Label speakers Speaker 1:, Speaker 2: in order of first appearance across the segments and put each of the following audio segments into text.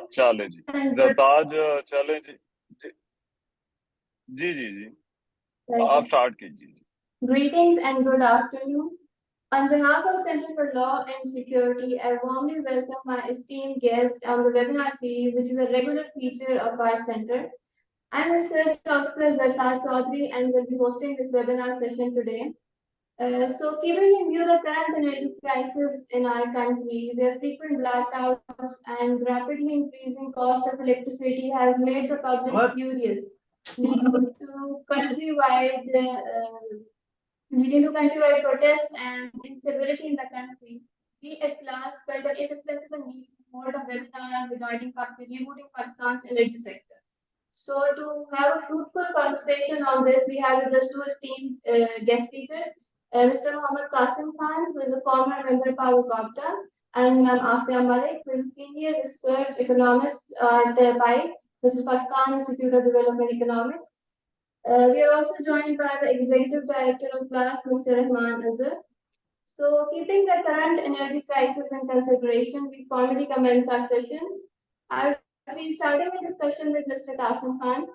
Speaker 1: चले जी, जरताज चले जी जी जी जी, आप स्टार्ट कीजिए।
Speaker 2: Greetings and good afternoon. On behalf of Center for Law and Security, I warmly welcome my esteemed guest on the webinar series, which is a regular feature of our center. I'm Research Officer Zartaj Chaudhary and will be hosting this webinar session today. So keeping in view the current energy crisis in our country, where frequent blackouts and rapidly increasing cost of electricity has made the public furious, leading to countrywide protests and instability in the country, we at CLAS felt an indispensable need to hold a webinar regarding rebooting Pakistan's energy sector. So to have a fruitful conversation on this, we have with us two esteemed guest speakers, Mr. Mohammed Qasim Khan, who is a former member of our WAPDA, and Ms. Afia Malik, who is a senior research economist at PIDE, which is Pakistan Institute of Development Economics. We are also joined by the Executive Director of CLAS, Mr. Rehman, Azhar. So, keeping the current energy crisis in consideration, we formally commence our session. I'll be starting the discussion with Mr. Qasim Khan.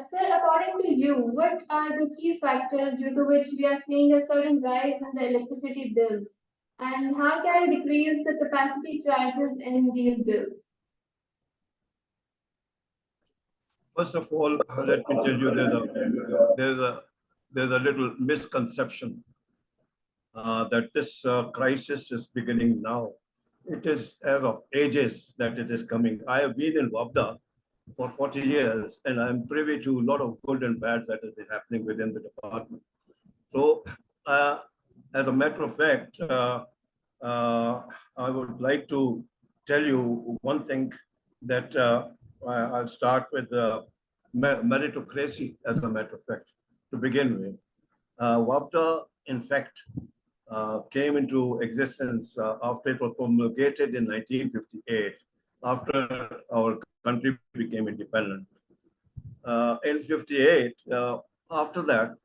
Speaker 2: Sir, according to you, what are the key factors due to which we are seeing a sudden rise in the electricity bills? And how can we decrease the capacity charges in these bills?
Speaker 3: First of all, let me tell you there's a little misconception that this crisis is beginning now. It is as of ages that it is coming. I have been in WAPDA for 40 years, and I'm privy to a lot of good and bad that has been happening within the department. So, as a matter of fact, I would like to tell you one thing that I'll start with meritocracy, as a matter of fact, to begin with. WAPDA, in fact, came into existence after it was promulgated in 1958, after our country became independent. In 58, after that,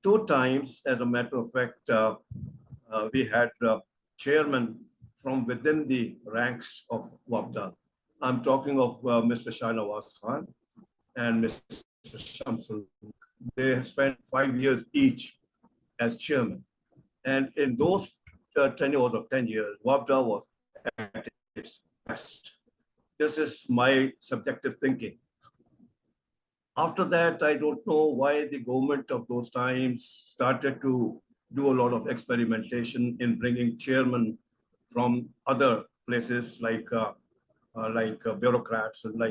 Speaker 3: two times, as a matter of fact, we had chairman from within the ranks of WAPDA. I'm talking of Mr. Shahnawaz Khan and Mr. Shamsul. They spent 5 years each as chairman. And in those tenures of 10 years, WAPDA was at its best. This is my subjective thinking. After that, I don't know why the government of those times started to do a lot of experimentation in bringing chairmen from other places like bureaucrats and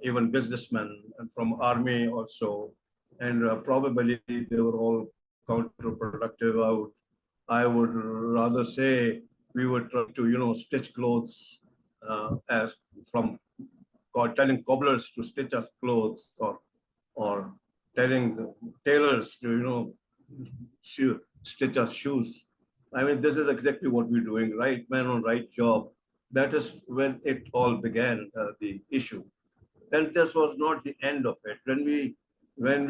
Speaker 3: even businessmen, and from army also. And probably they were all counterproductive. I would rather say we were trying to, stitch clothes as from telling cobblers to stitch us clothes, or telling tailors to, stitch us shoes. I mean, this is exactly what we're doing, right man on right job. That is when it all began, the issue. Then this was not the end of it. When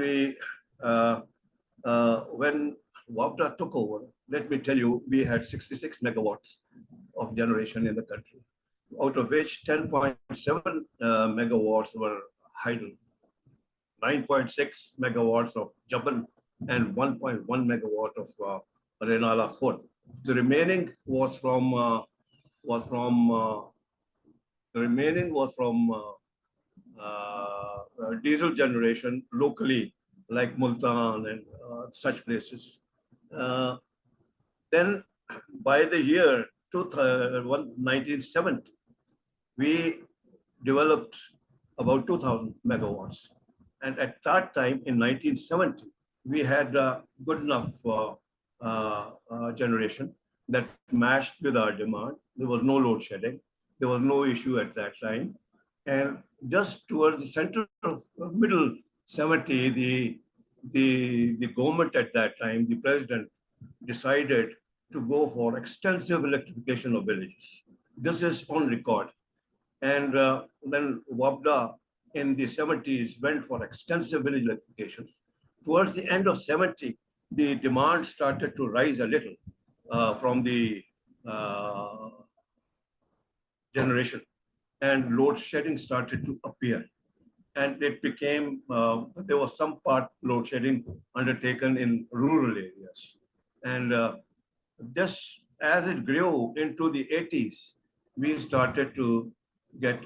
Speaker 3: WAPDA took over, let me tell you, we had 66 megawatts of generation in the country, out of which 10.7 megawatts were hydro, 9.6 megawatts of Jabal, and 1.1 megawatt of Renala Khurd. The remaining was from diesel generation locally, like Multan and such places. Then by the year 1970, we developed about 2,000 megawatts. And at that time, in 1970, we had good enough generation that matched with our demand. There was no load shedding. There was no issue at that time. And just towards the center of middle 70, the government at that time, the president, decided to go for extensive electrification of villages. This is on record. And then WAPDA in the 70s went for extensive village electrification. Towards the end of 70, the demand started to rise a little from the generation. and load shedding started to appear. And it became, there was some part load shedding undertaken in rural areas. And this, as it grew into the 80s, we started to get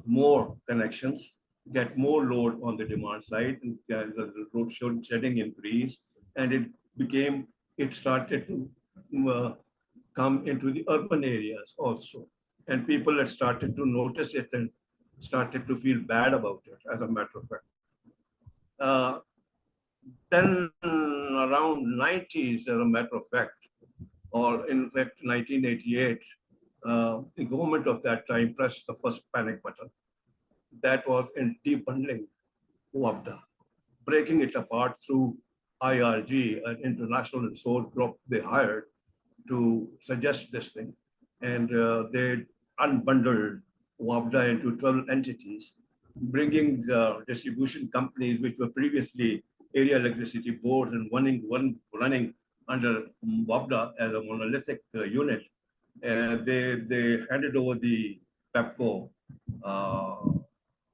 Speaker 3: more connections, get more load on the demand side, and the load shedding increased, and it started to come into the urban areas also. And people had started to notice it and started to feel bad about it, as a matter of fact. Then around 90s, as a matter of fact, or in fact 1988, the government of that time pressed the first panic button. That was in debundling WAPDA, breaking it apart through IRG, an international resource group they hired to suggest this thing. And they unbundled WAPDA into 12 entities, bringing distribution companies, which were previously area electricity boards and running under WAPDA as a monolithic unit. They handed over the PEPCO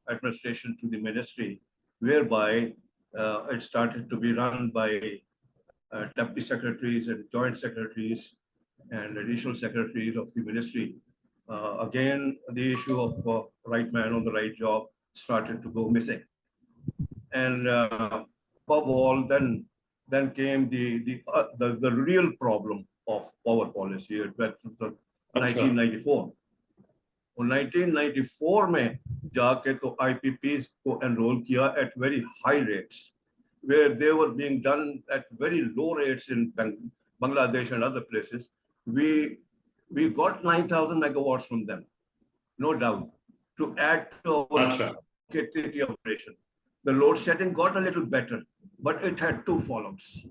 Speaker 3: administration to the ministry, whereby it started to be run by deputy secretaries and joint secretaries and additional secretaries of the ministry. Again, the issue of right man on the right job started to go missing. And above all, then came the real problem of power policy. That's 1994. 1994 में जाके तो IPPs को enroll किया at very high rates, where they were being done at very low rates in Bangladesh and other places. We got 9,000 megawatts from them, no doubt, to add to our KTT operation. The load shedding got a little better, but it had two fallouts.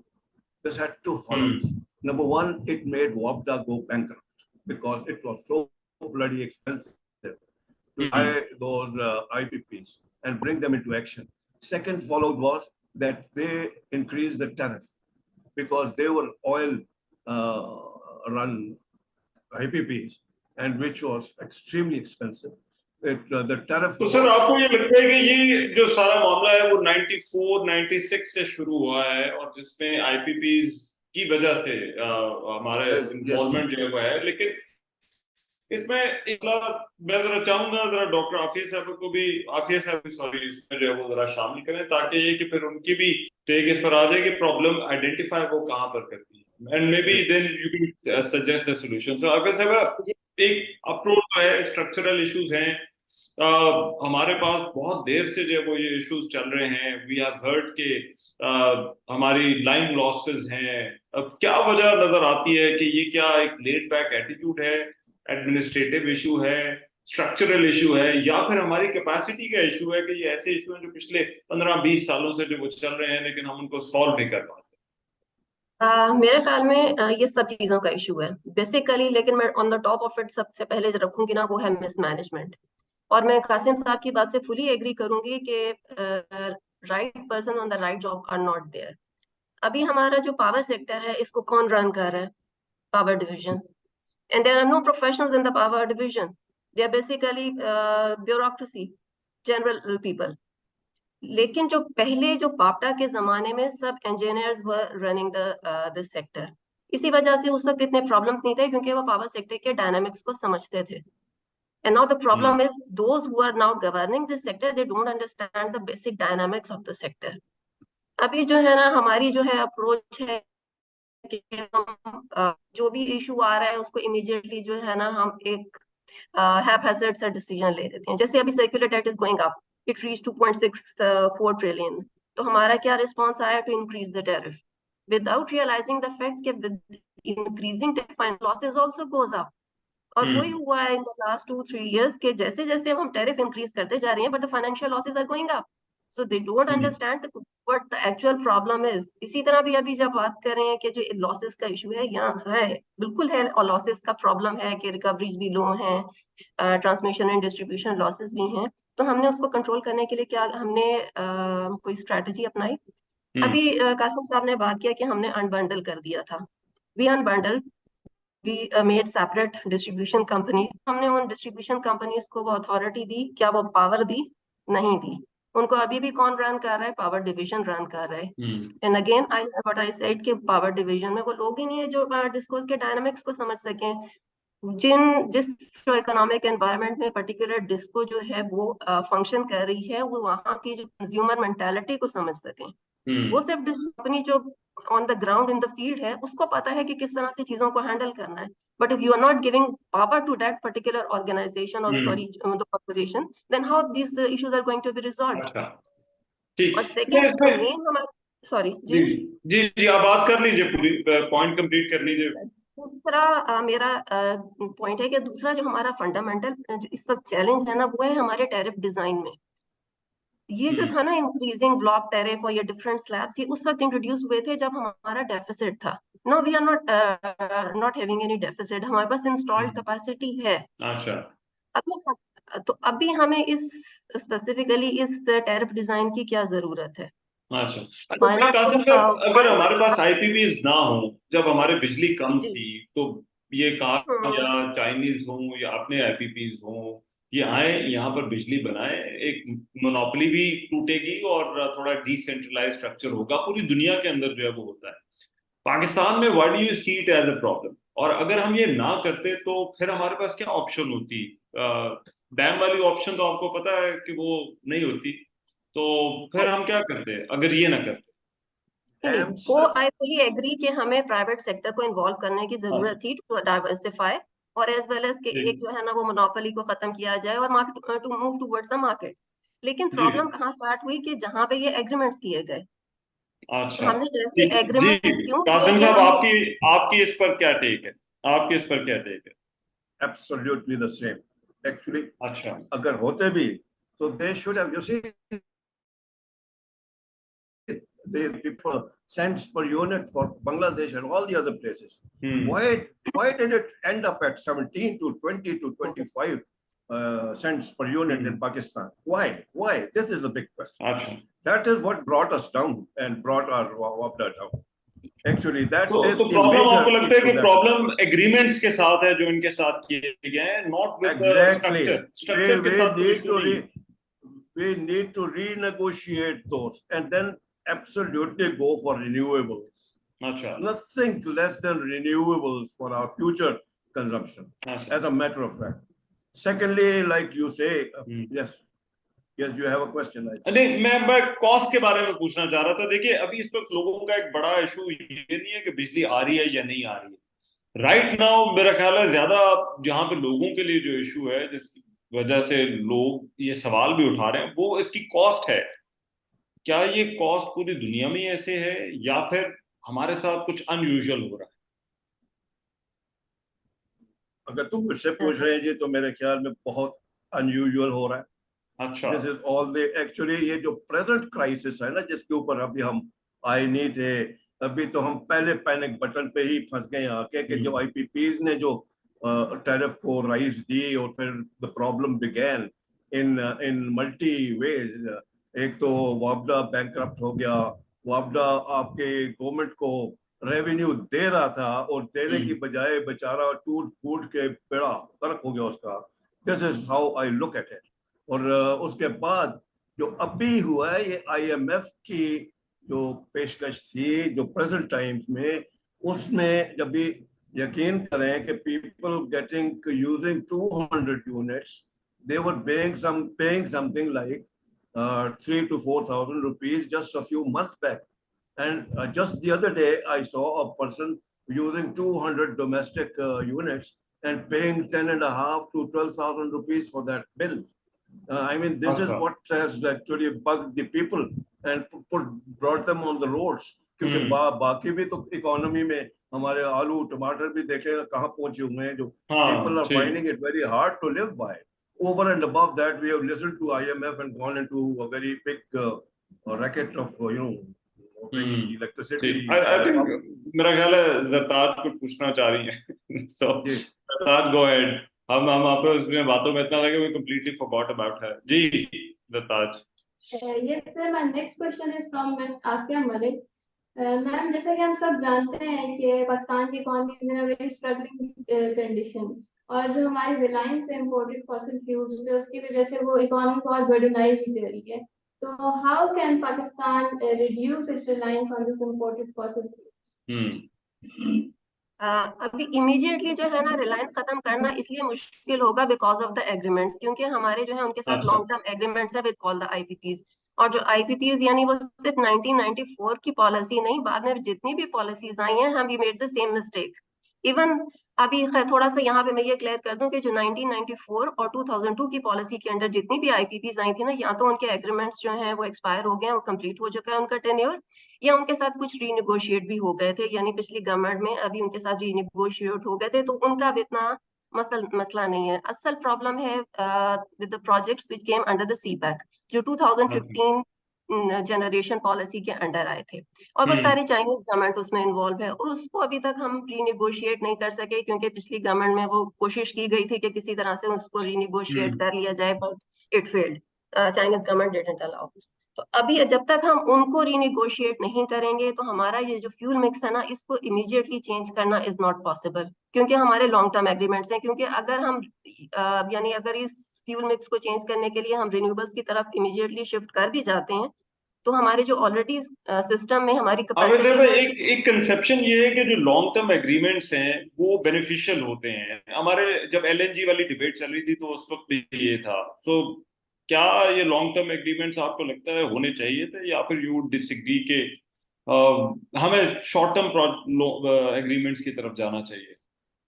Speaker 3: This had two fallouts. Number one, it made WAPDA go bankrupt because it was so bloody expensive to buy those IPPs and bring them into action. Second fallout was that they increased the tariff because they were oil run IPPs, and which was extremely expensive. The tariff.
Speaker 4: तो sir आपको ये लगता है कि ये जो सारा मामला है वो 94, 96 से शुरू हुआ है और जिसमें IPPs की वजह से हमारे इन्वॉल्वमेंट जो है वो है, लेकिन इसमें मैं जरा चाहूंगा जरा डॉक्टर आफिया साहब सॉरी इसमें जो है वो जरा शामिल करें ताकि ये कि फिर उनकी भी टेक इस पर आ जाए कि प्रॉब्लम आइडेंटिफाई वो कहाँ पर करती है and maybe then you can suggest a solution. So Afia साहब एक अप्रोच जो है स्ट्रक्चरल इश्यूज हैं, हमारे पास बहुत देर से जो वो ये इश्यूज चल रहे हैं, वी हैव हर्ड के हमारी लाइन लॉसेस हैं। अब क्या वजह नजर आती है कि ये क्या एक लेट बैक एटीट्यूड है, एडमिनिस्ट्रेटिव इशू है, स्ट्रक्चरल इशू है, या फिर हमारी कैपेसिटी का इशू है कि ये ऐसे इशू हैं जो पिछले 15-20 सालों से जो वो चल रहे हैं लेकिन हम उनको सॉल्व नहीं कर पाते?
Speaker 5: मेरे ख्याल में ये सब चीजों का इशू है बेसिकली, लेकिन मैं on the top of it सबसे पहले जो रखूंगी ना वो है मिसमैनेजमेंट। और मैं कासिम साहब की बात से फुली एग्री करूंगी कि right person on the right job are not there. अभी हमारा जो पावर सेक्टर है इसको कौन रन कर रहा है? Power division. And there are no professionals in the power division, they are basically bureaucracy, general people. लेकिन जो पहले जो वापडा के जमाने में सब engineers were running the sector, इसी वजह से उस वक्त इतने प्रॉब्लम्स नहीं थे क्योंकि वो पावर सेक्टर के डायनामिक्स को समझते थे। And now the problem is those who are now governing this sector, they don't understand the basic dynamics of the sector. अभी जो है ना हमारी जो है अप्रोच है कि हम जो भी इशू आ रहा है उसको इमीडिएटली जो है ना हम एक हैपहैज़र्ड सा डिसीजन ले लेते हैं। जैसे अभी circular debt is going up, it reach 2.64 trillion, तो हमारा क्या रिस्पॉन्स आया? To increase the tariff without realizing the fact कि with increasing tariff losses also goes up. और वही हुआ है इन द लास्ट 2-3 इयर्स के जैसे जैसे हम टैरिफ इंक्रीज करते जा रहे हैं but the financial losses are going up, so they don't understand what the actual problem is. इसी तरह भी अभी जब बात कर रहे हैं कि जो लॉसेस का इशू है यहाँ है, बिल्कुल है, और लॉसेस का प्रॉब्लम है कि रिकवरीज भी लो हैं, ट्रांसमिशन एंड डिस्ट्रीब्यूशन लॉसेस भी हैं, तो हमने उसको कंट्रोल करने के लिए क्या हमने कोई स्ट्रैटेजी अपनाई? अभी कासिम साहब ने बात किया कि हमने अनबंडल कर दिया था। We unbundle, we made separate distribution companies. हमने उन डिस्ट्रीब्यूशन कंपनीज को वो अथॉरिटी दी, क्या वो पावर दी? नहीं दी। उनको अभी भी कौन रन कर रहा है? पावर डिवीजन रन कर रहा है। एंड अगेन आई सेड कि पावर डिवीजन में वो लोग ही नहीं है जो डिस्कोर्स के डायनामिक्स को समझ सकें। जिस इकोनॉमिक एनवायरनमेंट में पर्टिकुलर डिस्को जो है वो फंक्शन कर रही है, वो वहाँ की जो कंज्यूमर मेंटालिटी को समझ सकें। वो सिर्फ कंपनी जो on the ground in the field है उसको पता है कि किस तरह से चीजों को हैंडल करना है। But if you are not giving power to that particular organization or sorry the corporation, then how this issues are going to be resolved.
Speaker 4: अच्छा, ठीक।
Speaker 5: और सेकंड जो मेन हमारा, सॉरी
Speaker 4: जी जी जी, आप बात कर लीजिए, पूरी पॉइंट कंप्लीट कर लीजिए।
Speaker 5: दूसरा मेरा पॉइंट है कि दूसरा जो हमारा फंडामेंटल इस वक्त चैलेंज है ना, वो है हमारे टैरिफ डिजाइन में। ये जो था ना इंक्रीजिंग ब्लॉक टैरिफ और ये डिफरेंट स्लैब्स, ये उस वक्त इंट्रोड्यूस हुए थे जब हमारा डेफिसिट था। No, we are not having any deficit, हमारे पास इंस्टॉल्ड कैपेसिटी है।
Speaker 4: अच्छा,
Speaker 5: अभी हमें इस स्पेसिफिकली इस टैरिफ डिजाइन की क्या जरूरत है?
Speaker 4: अच्छा।
Speaker 5: Why not
Speaker 4: कासिम
Speaker 5: to,
Speaker 4: साहब, अगर
Speaker 5: find
Speaker 4: हमारे
Speaker 5: a
Speaker 4: पास
Speaker 5: chart?
Speaker 4: आईपीपीज ना हो, जब हमारे बिजली कम
Speaker 5: जी।
Speaker 4: थी, तो ये कहा
Speaker 5: हम्म,
Speaker 4: या चाइनीज हो या अपने आईपीपीज हो, ये आए यहाँ पर बिजली बनाए, एक मोनोपोली भी टूटेगी और थोड़ा डिसेंट्रलाइज स्ट्रक्चर होगा पूरी दुनिया के अंदर जो है वो होता है। पाकिस्तान में what do you see it as a problem? और अगर हम ये ना करते तो फिर हमारे पास क्या ऑप्शन होती? डैम वाली ऑप्शन तो आपको पता है कि वो नहीं होती, तो फिर हम क्या करते अगर ये ना करते?
Speaker 5: नहीं,
Speaker 3: Dams,
Speaker 5: वो आई फुली एग्री कि हमें प्राइवेट सेक्टर को इन्वॉल्व करने की जरूरत थी टू डाइवर्सिफाई, और एज वेल एज कि
Speaker 4: जी
Speaker 5: एक जो है ना वो मोनोपोली को खत्म किया जाए और market to move towards the market. लेकिन
Speaker 4: जी।
Speaker 5: प्रॉब्लम कहाँ स्टार्ट हुई कि जहाँ पे ये एग्रीमेंट्स किए गए,
Speaker 4: अच्छा,
Speaker 5: हमने जैसे
Speaker 4: जी जी।
Speaker 5: एग्रीमेंट्स क्यों किए
Speaker 4: कासिम
Speaker 5: कि
Speaker 4: साहब,
Speaker 5: हमने
Speaker 4: आपकी आपकी इस पर क्या टेक है? आपकी इस पर क्या टेक है?
Speaker 3: absolutely the same. Actually,
Speaker 4: अच्छा,
Speaker 3: अगर होते भी, so they should have, you see, the people cents per unit for Bangladesh and all the other places. Why did it end up at 17 to 20 to 25 cents per unit in Pakistan? Why? Why? This is the big question.
Speaker 4: अच्छा।
Speaker 3: That is what brought us down and brought our WAPDA down. Actually, that
Speaker 4: तो
Speaker 3: is the
Speaker 4: problem आपको
Speaker 3: major
Speaker 4: लगता है
Speaker 3: issue.
Speaker 4: कि problem agreements के साथ है जो इनके साथ किए गए हैं, not with the
Speaker 3: Exactly.
Speaker 4: Structure के साथ कोई इशू नहीं है?
Speaker 3: We need to renegotiate those and then absolutely go for renewables.
Speaker 4: अच्छा,
Speaker 3: Nothing less than renewables for our future consumption,
Speaker 4: अच्छा।
Speaker 3: as a matter of fact. Secondly, like you say, yes, you have a question. I think.
Speaker 4: नहीं, मैं cost के बारे में पूछना चाह रहा था। देखिए, अभी इस वक्त लोगों का एक बड़ा इशू ये नहीं है कि बिजली आ रही है या नहीं आ रही है। राइट नाउ मेरा ख्याल है ज्यादा जहां पे लोगों के लिए जो इशू है, जिसकी वजह से लोग ये सवाल भी उठा रहे हैं, वो इसकी कॉस्ट है। क्या ये कॉस्ट पूरी दुनिया में ऐसे है या फिर हमारे साथ कुछ अनयूजुअल हो रहा
Speaker 3: अगर तुम मुझसे पूछ रहे हैं जी, तो मेरे ख्याल में बहुत अनयूजुअल हो रहा है।
Speaker 4: है? अच्छा।
Speaker 3: This is all the actually ये जो प्रेजेंट क्राइसिस है ना, जिसके ऊपर अभी हम आए नहीं थे, अभी तो हम पहले पैनिक बटन पे ही फंस गए आके कि जो आईपीपीज ने जो टैरिफ को राइज दी और फिर the problem began in multi ways. एक तो वापडा बैंकरप्ट हो गया। वापडा आपके गवर्नमेंट को रेवेन्यू दे रहा था और देने की बजाय बेचारा टूट फूट के बेड़ा गर्क हो गया उसका। This is how I look at it. और उसके बाद जो अभी हुआ है, ये आईएमएफ की जो पेशकश थी जो प्रेजेंट टाइम्स में, उसमें जब भी यकीन करें कि people getting using 200 units, they were paying something like 3 to 4,000 rupees just a few months back. And just the other day, I saw a person using 200 domestic units and paying 10.5 to 12,000 rupees for that bill. I mean, this is what has actually bugged the people and brought them on the roads. क्योंकि बाकी भी तो economy में हमारे आलू टमाटर भी देखे कहाँ पहुंचे हुए हैं, जो people are finding it very hard to live by. Over and above that, we have listened to IMF and gone into a very big racket of bringing electricity.
Speaker 4: I think मेरा ख्याल है जरताज कुछ पूछना चाह रही है। So Zartaj, go ahead. हम आप उसमें बातों में इतना लगे we completely forgot about her. जी Zartaj.
Speaker 2: Yes, sir. My next question is from Ms. Afia Malik. Ma'am जैसा कि हम सब जानते हैं कि पाकिस्तान की economy is in a very struggling condition, और जो हमारी रिलायंस है इम्पोर्टेड फॉसिल फ्यूल्स पे, उसकी वजह से वो इकोनॉमी बहुत बर्डनाइज ही कर रही है। तो how can Pakistan reduce it's reliance on this imported fossil fuels?
Speaker 5: अभी इमीडिएटली जो है ना रिलायंस खत्म करना इसलिए मुश्किल होगा बिकॉज ऑफ द एग्रीमेंट्स, क्योंकि हमारे जो है उनके साथ
Speaker 4: अच्छा।
Speaker 5: लॉन्ग टर्म एग्रीमेंट्स है विद ऑल द आईपीपीज। और जो आईपीपीज यानी वो सिर्फ 1994 की पॉलिसी नहीं, बाद में जितनी भी पॉलिसीज आई हैं हम we made the same mistake. Even अभी थोड़ा सा यहाँ पे मैं ये क्लियर कर दूं कि जो 1994 और 2002 की पॉलिसी के अंडर जितनी भी आईपीपीज आई थी ना, या तो उनके एग्रीमेंट्स जो हैं वो एक्सपायर हो गए हैं, वो कंप्लीट हो चुका है उनका टेन्योर, या उनके साथ कुछ रीनिगोशिएट भी हो गए थे, यानी पिछली गवर्नमेंट में अभी उनके साथ रीनिगोशिएट हो गए थे, तो उनका अब इतना मसला नहीं है। असल प्रॉब्लम है with the projects which came under the CPEC, जो 2015 जनरेशन पॉलिसी के अंडर आए थे, और वो सारी चाइनीज गवर्नमेंट उसमें इन्वॉल्व है, और उसको अभी तक हम रीनिगोशिएट नहीं कर सके, क्योंकि पिछली गवर्नमेंट में वो कोशिश की गई थी कि किसी तरह से उसको रीनिगोशिएट कर लिया जाए, but it failed, Chinese government didn't allow. तो अभी जब तक हम उनको रीनिगोशिएट नहीं करेंगे तो हमारा ये जो फ्यूल मिक्स है ना, इसको इमीडिएटली चेंज करना इज नॉट पॉसिबल, क्योंकि हमारे लॉन्ग टर्म एग्रीमेंट्स हैं। क्योंकि अगर हम यानी अगर इस फ्यूल मिक्स को चेंज करने के लिए हम रिन्यूएबल्स की तरफ इमीडिएटली शिफ्ट कर भी जाते हैं, तो हमारे जो ऑलरेडी सिस्टम में हमारी
Speaker 4: अगर
Speaker 5: कैपेसिटी
Speaker 4: देखो
Speaker 5: है
Speaker 4: एक एक कंसेप्शन ये है कि जो लॉन्ग टर्म एग्रीमेंट्स हैं वो बेनिफिशियल होते हैं। हमारे जब एलएनजी वाली डिबेट चल रही थी तो उस वक्त भी ये था। सो क्या ये लॉन्ग टर्म एग्रीमेंट्स आपको लगता है होने चाहिए थे, या फिर यू डिसएग्री के हमें शॉर्ट टर्म एग्रीमेंट्स की तरफ जाना चाहिए?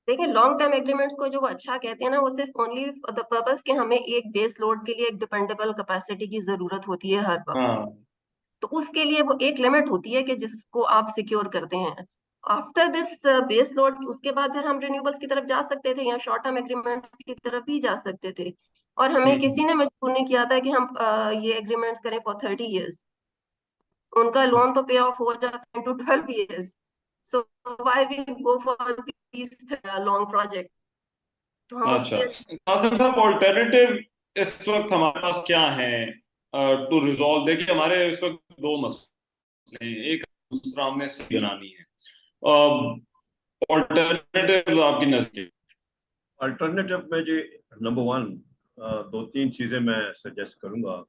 Speaker 5: देखिए, लॉन्ग टर्म एग्रीमेंट्स को जो वो अच्छा कहते हैं ना, वो सिर्फ ओनली फॉर द पर्पस कि हमें एक बेस लोड के लिए एक डिपेंडेबल कैपेसिटी की जरूरत होती है हर वक्त।
Speaker 4: हाँ।
Speaker 5: तो उसके लिए वो एक लिमिट होती है कि जिसको आप सिक्योर करते हैं। आफ्टर दिस बेस लोड, उसके बाद फिर हम रिन्यूएबल्स की तरफ जा सकते थे या शॉर्ट टर्म एग्रीमेंट्स की तरफ भी जा सकते थे, और हमें किसी ने मजबूर नहीं किया था कि हम ये एग्रीमेंट्स करें फॉर 30 years। उनका लोन तो पे ऑफ हो जाता है to 12 years। So why we go for these long project. तो हम
Speaker 4: अच्छा,
Speaker 5: उसके
Speaker 4: कादर साहब ऑल्टरनेटिव इस वक्त हमारे पास क्या है टू रिजॉल्व? देखिए हमारे इस वक्त दो मसले हैं, एक दूसरा हमने सही बनानी है। ऑल्टरनेटिव आपकी नजर?
Speaker 3: अल्टरनेटिव में जी, नंबर वन, दो तीन चीजें मैं सजेस्ट करूंगा।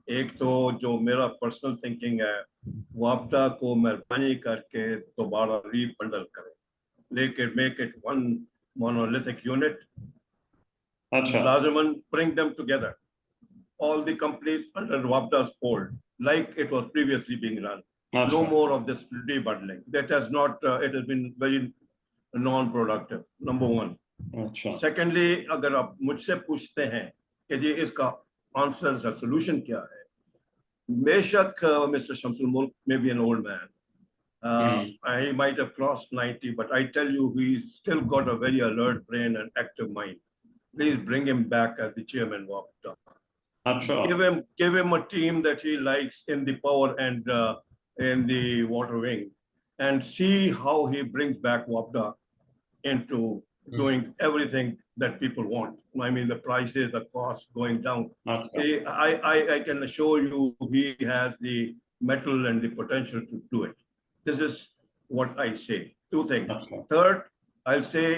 Speaker 3: एक तो जो मेरा पर्सनल थिंकिंग है, वापडा को मेहरबानी करके दोबारा रीबंडल करें, लेकिन make it one monolithic unit.
Speaker 4: अच्छा।
Speaker 3: Lazaman, bring them together, all the companies under WAPDA's fold, like it was previously being run. No
Speaker 4: अच्छा।
Speaker 3: more of this rebundling. That has not, it has been very non-productive, number one.
Speaker 4: अच्छा।
Speaker 3: Secondly, अगर आप मुझसे पूछते हैं कि जी इसका answer या सोल्यूशन क्या है, बेशक Mr. Shamsul Mulk may be an old man. He might have crossed 90, but I tell you, he's still got a very alert brain and active mind. Please bring him back as the chairman of WAPDA.
Speaker 4: अच्छा।
Speaker 3: Give him a team that he likes in the power and in the water wing, and see how he brings back WAPDA into doing everything that people want. I mean, the prices, the costs going down.
Speaker 4: अच्छा।
Speaker 3: I can assure you he has the mettle and the potential to do it. This is what I say. Two things.
Speaker 4: अच्छा।
Speaker 3: Third, I'll say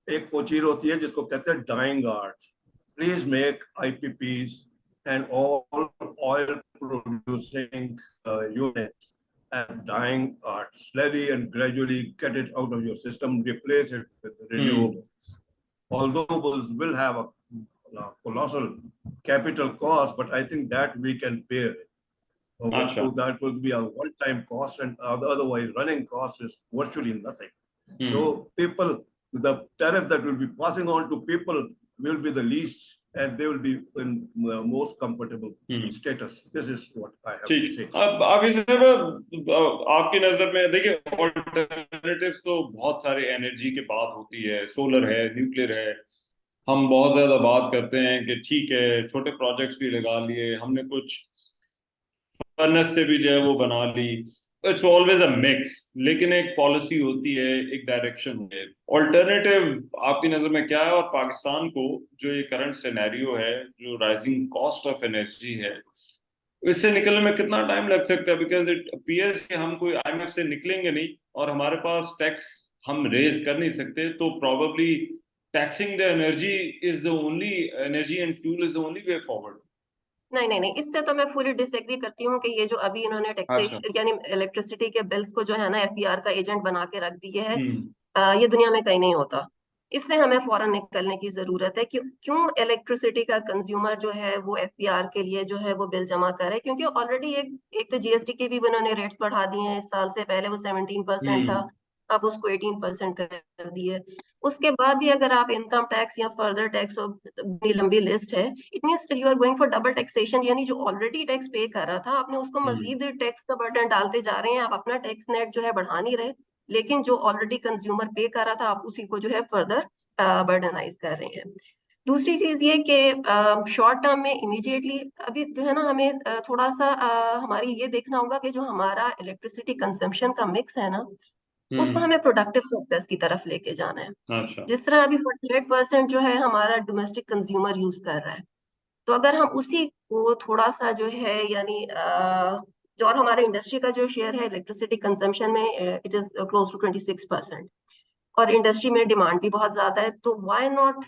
Speaker 3: एक वो चीज होती है जिसको कहते हैं dying art. Please make IPPs and all oil producing units and dying art. Slowly and gradually get it out of your system, replace it with renewables. Although those will have a colossal capital cost, but I think that we can bear it. That will be a one-time cost, and otherwise running cost is virtually nothing. So people, the tariff that will be passing on to people will be the least, and they will be in the most comfortable status. This is what I have to say.
Speaker 4: अब आप इसे आपकी नजर में देखिए, alternatives तो बहुत सारे एनर्जी के बात होती है, सोलर है, न्यूक्लियर है। हम बहुत ज्यादा बात करते हैं कि ठीक है छोटे प्रोजेक्ट्स भी लगा लिए हमने, कुछ फर्नेस से भी जो है वो बना ली। इट्स ऑलवेज अ मिक्स, लेकिन एक पॉलिसी होती है, एक डायरेक्शन है। ऑल्टरनेटिव आपकी नजर में क्या है? और पाकिस्तान को जो ये करंट सिनेरियो है, जो राइजिंग कॉस्ट ऑफ एनर्जी है, इससे निकलने में कितना टाइम लग सकता है? बिकॉज इट अपीयर्स कि हम कोई IMF से निकलेंगे नहीं और हमारे पास टैक्स हम रेज कर नहीं सकते, तो probably taxing the energy is the only, energy and fuel is the only way forward.
Speaker 5: नहीं नहीं नहीं, इससे तो मैं फुली डिसएग्री करती हूँ कि ये जो अभी इन्होंने
Speaker 4: अच्छा।
Speaker 5: टैक्सेशन यानी इलेक्ट्रिसिटी के बिल्स को जो है ना FBR का एजेंट बना के रख दिए है,
Speaker 4: हम्म
Speaker 5: ये दुनिया में कहीं नहीं होता। इससे हमें फौरन निकलने की जरूरत है। क्यों इलेक्ट्रिसिटी का कंज्यूमर जो है वो FBR के लिए जो है वो बिल जमा करे? क्योंकि ऑलरेडी एक तो GST के भी उन्होंने रेट्स बढ़ा दिए हैं इस साल से। पहले वो 17% था,
Speaker 4: हम्म
Speaker 5: अब उसको 18% कर दिए। उसके बाद भी अगर आप इनकम टैक्स या फर्दर टैक्स, बड़ी लंबी लिस्ट है, it means you are going for double taxation. यानी जो ऑलरेडी टैक्स पे कर रहा था, आपने उसको मजीद टैक्स का बर्डन डालते जा रहे हैं। आप अपना टैक्स नेट जो है बढ़ा नहीं रहे, लेकिन जो ऑलरेडी कंज्यूमर पे कर रहा था आप उसी को जो है फर्दर बर्डनाइज कर रहे हैं। दूसरी चीज ये कि शॉर्ट टर्म में इमीडिएटली अभी जो है ना हमें थोड़ा सा हमारी ये देखना होगा कि जो हमारा इलेक्ट्रिसिटी कंजम्पशन का मिक्स है ना, उसको हमें प्रोडक्टिव सेक्टर्स की तरफ लेके जाना है।
Speaker 4: अच्छा।
Speaker 5: जिस तरह अभी 48% जो है हमारा डोमेस्टिक कंज्यूमर यूज कर रहा है, तो अगर हम उसी को थोड़ा सा जो है यानी जो और हमारे इंडस्ट्री का जो शेयर है इलेक्ट्रिसिटी कंजम्पशन में, इट इज क्लोज टू 26%। और इंडस्ट्री में डिमांड भी बहुत ज्यादा है, तो why not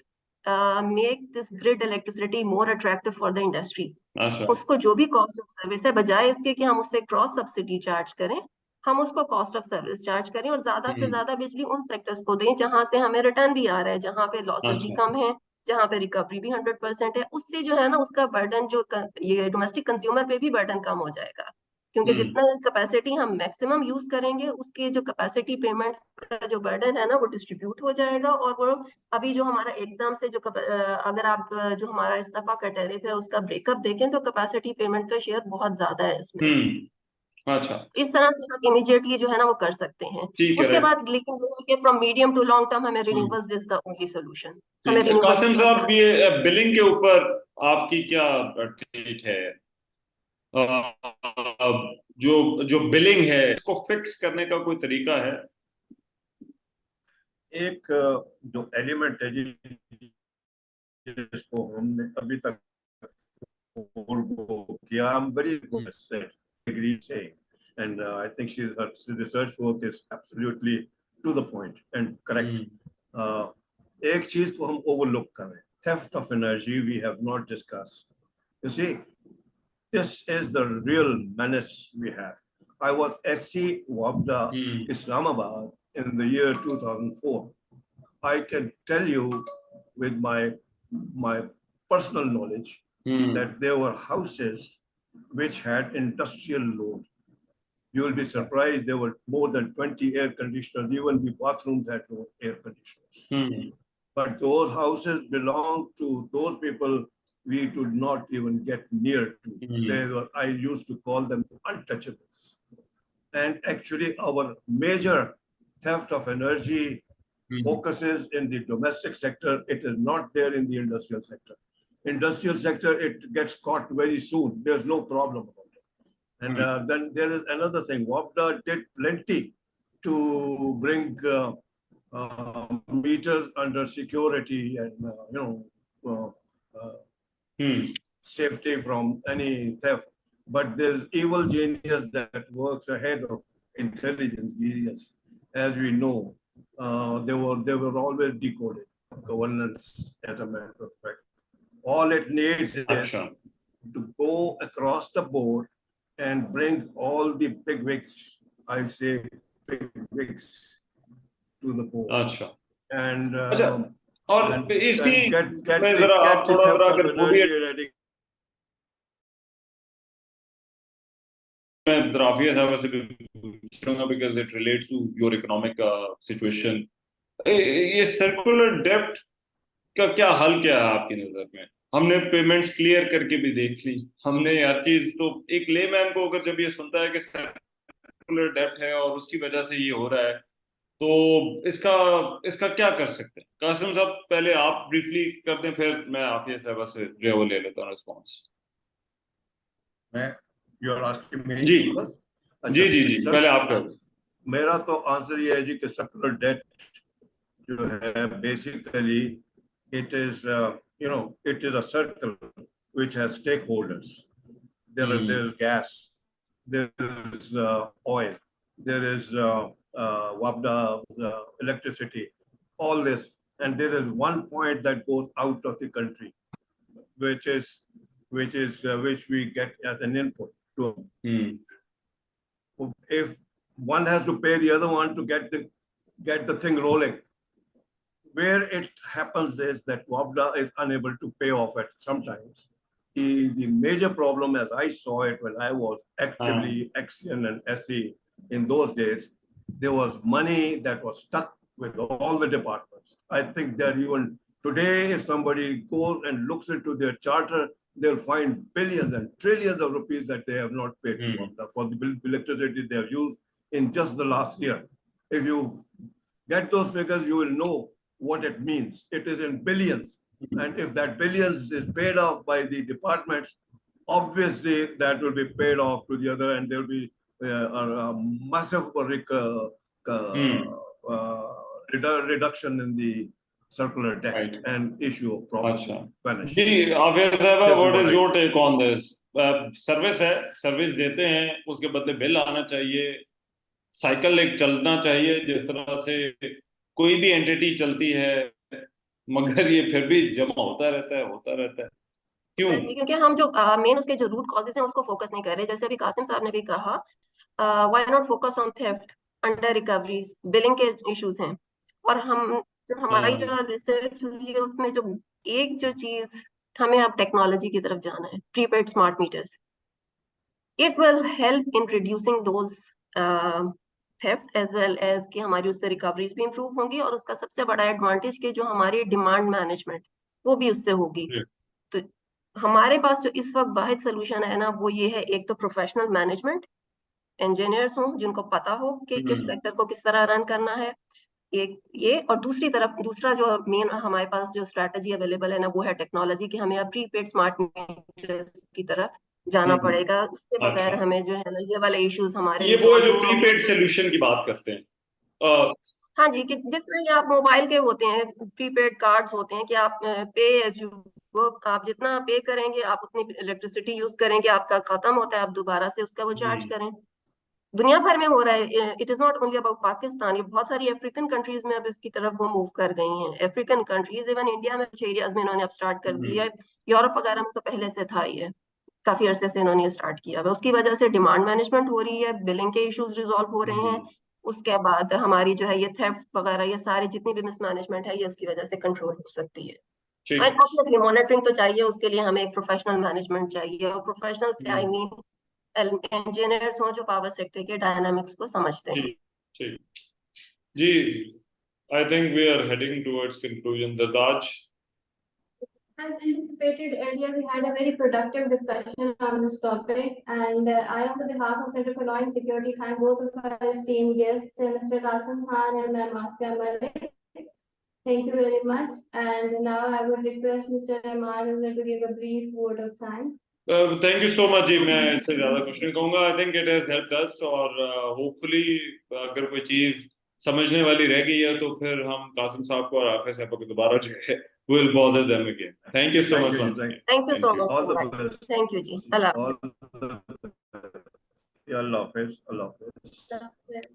Speaker 5: make this grid electricity more attractive for the industry.
Speaker 4: अच्छा।
Speaker 5: उसको जो भी कॉस्ट ऑफ सर्विस है, बजाय इसके कि हम उससे क्रॉस सब्सिडी चार्ज करें, हम उसको कॉस्ट ऑफ सर्विस चार्ज करें और ज्यादा से ज्यादा बिजली उन सेक्टर्स को दें जहां से हमें रिटर्न भी आ रहा है, जहां पे लॉसेस भी
Speaker 4: अच्छा।
Speaker 5: कम है, जहां पे रिकवरी भी 100% है। उससे जो है ना उसका बर्डन जो ये डोमेस्टिक कंज्यूमर पे भी बर्डन कम हो जाएगा। क्योंकि जितना कैपेसिटी हम मैक्सिमम यूज करेंगे, उसके जो कैपेसिटी पेमेंट्स का जो बर्डन है ना वो डिस्ट्रीब्यूट हो जाएगा। और वो अभी जो हमारा एकदम से जो अगर आप जो हमारा इस दफा का टैरिफ है उसका ब्रेकअप देखें, तो कैपेसिटी पेमेंट का शेयर बहुत ज्यादा है इसमें।
Speaker 4: अच्छा।
Speaker 5: इस तरह से हम इमीडिएटली जो है ना वो कर सकते हैं।
Speaker 4: ठीक है।
Speaker 5: उसके बाद लेकिन ये है कि from medium to long term हमें
Speaker 4: hmm
Speaker 5: renewables is the only solution. हमें
Speaker 4: ठीक है।
Speaker 5: रिन्यूएबल्स
Speaker 4: कासिम
Speaker 5: की तरफ
Speaker 4: साहब,
Speaker 5: जाना
Speaker 4: ये बिलिंग के ऊपर आपकी क्या टेक है? अ, जो जो बिलिंग है इसको फिक्स करने का कोई तरीका है?
Speaker 3: एक जो एलिमेंट है जिसको हमने अभी तक किया, I'm very good at agree saying, and I think her research work is absolutely to the point and correct. एक चीज को हम ओवरलुक कर रहे हैं, theft of energy we have not discussed. You see, this is the real menace we have. I was SC WAPDA Islamabad in the year 2004. I can tell you with my personal knowledge that there were houses which had industrial load. You will be surprised, there were more than 20 air conditioners. Even the bathrooms had no air conditioners. But those houses belonged to those people we could not even get near to. They were, I used to call them untouchables. And actually our major theft of energy focuses in the domestic sector. It is not there in the industrial sector. Industrial sector, it gets caught very soon. There's no problem about it. And then there is another thing. WAPDA did plenty to bring meters under security and safety from any theft. But there's evil genius that works ahead of intelligence genius, as we know. They were always decoded. Governance, as a matter of fact, all it needs is to go across the board and bring all the bigwigs, I say bigwigs, to the board. And
Speaker 4: और इसी
Speaker 3: get
Speaker 4: में जरा आप
Speaker 3: the
Speaker 4: थोड़ा
Speaker 3: theft
Speaker 4: सा
Speaker 3: of
Speaker 4: अगर वो भी
Speaker 3: energy ready.
Speaker 4: मैं आफिया साहब से भी पूछूंगा because it relates to your economic situation. ये सर्कुलर डेब्ट का क्या हल क्या है आपकी नजर में? हमने पेमेंट्स क्लियर करके भी देख ली, हमने हर चीज, तो एक लेमैन को अगर जब ये सुनता है कि सर्कुलर डेब्ट है और उसकी वजह से ये हो रहा है, तो इसका क्या कर सकते हैं? कासिम साहब पहले आप ब्रीफली कर दें, फिर मैं आफिया साहब से वो ले लेता हूँ response.
Speaker 3: You are asking me
Speaker 4: जी
Speaker 3: first?
Speaker 4: जी जी जी, पहले आप कर।
Speaker 3: मेरा तो आंसर ये है जी कि सर्कुलर डेट जो है basically it is a circle which has stakeholders. there is gas, there is oil, there is WAPDA, electricity, all this. And there is one point that goes out of the country, which we get as an input to. If one has to pay the other one to get the thing rolling, where it happens is that WAPDA is unable to pay off at sometimes. The major problem, as I saw it when I was actively Axion and SE in those days, there was money that was stuck with all the departments. I think that even today, if somebody goes and looks into their charter, they'll find billions and trillions of rupees that they have not paid to WAPDA for the electricity they have used in just the last year. If you get those figures, you will know what it means. It is in billions. And if that billions is paid off by the departments, obviously that will be paid off to the other, and there will be a massive reduction in the circular debt and issue of property vanish.
Speaker 4: Afia, what is your take on this? Service है, service देते हैं, उसके बदले bill आना चाहिए, cycle एक चलना चाहिए, जिस तरह से कोई भी एंटिटी चलती है, मगर ये फिर भी जमा होता रहता है। क्यों?
Speaker 5: क्योंकि हम जो मेन उसके जो रूट कॉजेस हैं उसको फोकस नहीं कर रहे। जैसे अभी कासिम साहब ने भी कहा, why not focus on theft, under recoveries, billing के इश्यूज हैं। और हमारी जो रिसर्च हुई है उसमें जो एक जो चीज हमें अब टेक्नोलॉजी की तरफ जाना है, prepaid smart meters. It will help in reducing those theft as well as कि हमारी उससे रिकवरीज भी इंप्रूव होंगी, और उसका सबसे बड़ा एडवांटेज कि जो हमारी डिमांड मैनेजमेंट वो भी उससे होगी। तो हमारे पास जो इस वक्त वाहिद सोल्यूशन है ना, वो ये है, एक तो प्रोफेशनल मैनेजमेंट, इंजीनियर्स हों जिनको पता हो कि किस सेक्टर को किस तरह रन करना है, एक ये। और दूसरा जो मेन हमारे पास जो स्ट्रेटजी अवेलेबल है ना, वो है टेक्नोलॉजी, कि हमें अब प्रीपेड स्मार्ट मीटर्स की तरफ जाना पड़ेगा। उसके बगैर हमें जो है ना ये वाले इश्यूज हमारे
Speaker 4: ये वो जो प्रीपेड सोल्यूशन की बात करते हैं।
Speaker 5: हाँ जी, कि जिस तरह आप मोबाइल के होते हैं प्रीपेड कार्ड्स होते हैं कि आप पे एज यू गो, आप जितना पे करेंगे आप उतनी इलेक्ट्रिसिटी यूज करेंगे, आपका खत्म होता है आप दोबारा से उसका वो चार्ज करें। दुनिया भर में हो रहा है, it is not only about Pakistan, ये बहुत सारी अफ्रीकन कंट्रीज में अब इसकी तरफ वो मूव कर गई हैं। अफ्रीकन कंट्रीज, इवन इंडिया में कुछ एरियाज में इन्होंने अब स्टार्ट कर दिया है, यूरोप वगैरह में तो पहले से था ये, काफी अरसे से इन्होंने स्टार्ट किया है। उसकी वजह से डिमांड मैनेजमेंट हो रही है, बिलिंग के इश्यूज रिजॉल्व हो रहे हैं, उसके बाद हमारी जो है ये थेफ्ट वगैरह ये सारी जितनी भी मिसमैनेजमेंट है ये उसकी वजह से कंट्रोल हो सकती है। ऑब्वियसली मॉनिटरिंग तो चाहिए, उसके लिए हमें एक प्रोफेशनल मैनेजमेंट चाहिए, और प्रोफेशनल से आई मीन इंजीनियर्स हो जो पावर सेक्टर के डायनामिक्स को समझते हैं।
Speaker 4: जी, I think we are heading towards conclusion. Zartaj,
Speaker 2: as anticipated earlier, we had a very productive discussion on this topic, and I, on the behalf of Center for Law and Security, thank both of our esteemed guests, Mr. Qasim Khan and Ma'am Afia Malik. Thank you very much. And now I would request Mr. Rehman to give a brief word of thanks.
Speaker 4: Thank you so much जी, मैं इससे ज़्यादा कुछ नहीं कहूँगा। I think it has helped us, और hopefully अगर कोई चीज़ समझने वाली रह गई है तो फिर हम कासिम साहब को और आफिया साहब को दोबारा जो है we'll bother them again. Thank you so much.
Speaker 5: Thank you so much. Thank you ji. Allah Hafiz.
Speaker 3: Allah Hafiz.